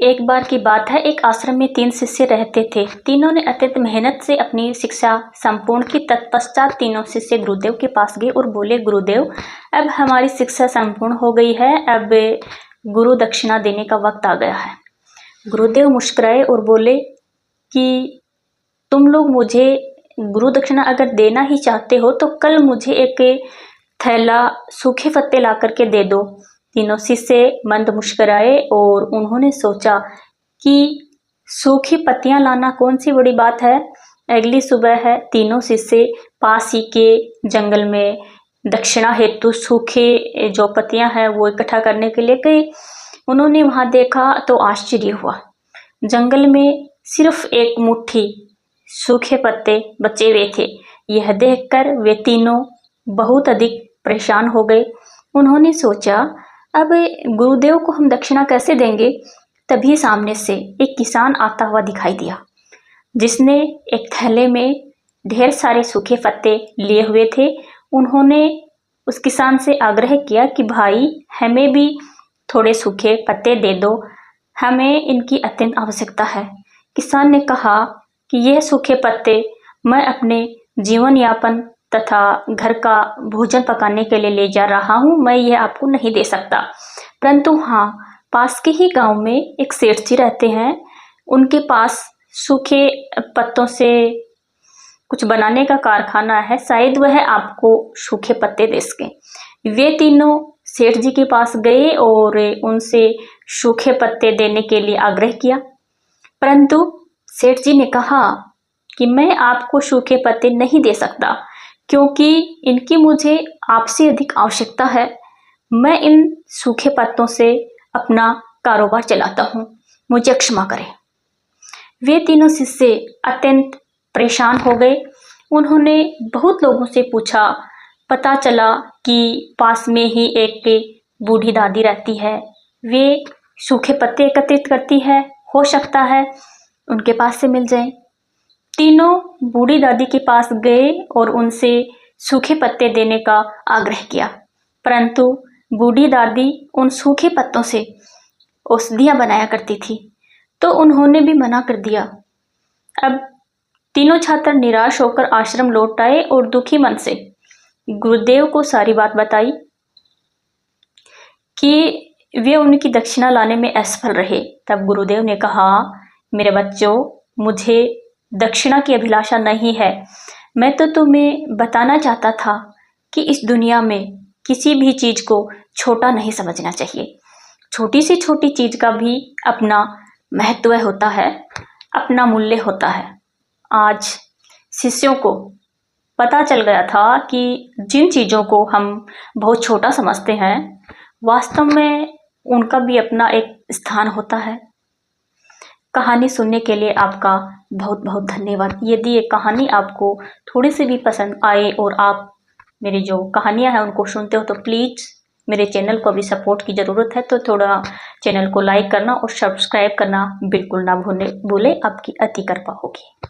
एक बार की बात है, एक आश्रम में 3 शिष्य रहते थे। तीनों ने अत्यंत मेहनत से अपनी शिक्षा संपूर्ण की। तत्पश्चात तीनों शिष्य गुरुदेव के पास गए और बोले, गुरुदेव, अब हमारी शिक्षा संपूर्ण हो गई है, अब गुरु दक्षिणा देने का वक्त आ गया है। गुरुदेव मुस्कुराए और बोले कि तुम लोग मुझे गुरु दक्षिणा अगर देना ही चाहते हो तो कल मुझे एक थैला सूखे पत्ते ला करके दे दो। तीनों शिष्य मंद मुस्कुराए और उन्होंने सोचा कि सूखी पत्तियां लाना कौन सी बड़ी बात है। अगली सुबह है, तीनों शिष्य पास ही के जंगल में दक्षिणा हेतु सूखे जो पत्तियां हैं वो इकट्ठा करने के लिए गए। उन्होंने वहां देखा तो आश्चर्य हुआ। जंगल में सिर्फ एक मुट्ठी सूखे पत्ते बचे हुए थे। यह देखकर वे तीनों बहुत अधिक परेशान हो गए। उन्होंने सोचा, अब गुरुदेव को हम दक्षिणा कैसे देंगे। तभी सामने से एक किसान आता हुआ दिखाई दिया, जिसने एक थैले में ढेर सारे सूखे पत्ते लिए हुए थे। उन्होंने उस किसान से आग्रह किया कि भाई, हमें भी थोड़े सूखे पत्ते दे दो, हमें इनकी अत्यंत आवश्यकता है। किसान ने कहा कि यह सूखे पत्ते मैं अपने जीवन यापन तथा घर का भोजन पकाने के लिए ले जा रहा हूँ, मैं यह आपको नहीं दे सकता। परंतु हाँ, पास के ही गांव में एक सेठ जी रहते हैं, उनके पास सूखे पत्तों से कुछ बनाने का कारखाना है, शायद वह आपको सूखे पत्ते दे सके। वे तीनों सेठ जी के पास गए और उनसे सूखे पत्ते देने के लिए आग्रह किया। परंतु सेठ जी ने कहा कि मैं आपको सूखे पत्ते नहीं दे सकता, क्योंकि इनकी मुझे आपसे अधिक आवश्यकता है। मैं इन सूखे पत्तों से अपना कारोबार चलाता हूँ, मुझे क्षमा करें। वे तीनों शिष्य अत्यंत परेशान हो गए। उन्होंने बहुत लोगों से पूछा, पता चला कि पास में ही एक बूढ़ी दादी रहती है, वे सूखे पत्ते एकत्रित करती है, हो सकता है उनके पास से मिल जाए। तीनों बूढ़ी दादी के पास गए और उनसे सूखे पत्ते देने का आग्रह किया, परंतु बूढ़ी दादी उन सूखे पत्तों से औषधियां बनाया करती थी, तो उन्होंने भी मना कर दिया। अब तीनों छात्र निराश होकर आश्रम लौट आए और दुखी मन से गुरुदेव को सारी बात बताई कि वे उनकी दक्षिणा लाने में असफल रहे। तब गुरुदेव ने कहा, मेरे बच्चों, मुझे दक्षिणा की अभिलाषा नहीं है। मैं तो तुम्हें बताना चाहता था कि इस दुनिया में किसी भी चीज को छोटा नहीं समझना चाहिए। छोटी से छोटी चीज का भी अपना महत्व होता है, अपना मूल्य होता है। आज शिष्यों को पता चल गया था कि जिन चीजों को हम बहुत छोटा समझते हैं, वास्तव में उनका भी अपना एक स्थान होता है। कहानी सुनने के लिए आपका बहुत बहुत धन्यवाद। यदि ये कहानी आपको थोड़ी सी भी पसंद आए और आप मेरी जो कहानियां हैं उनको सुनते हो तो प्लीज़ मेरे चैनल को भी सपोर्ट की ज़रूरत है, तो थोड़ा चैनल को लाइक करना और सब्सक्राइब करना बिल्कुल ना भूलें, आपकी अति कृपा होगी।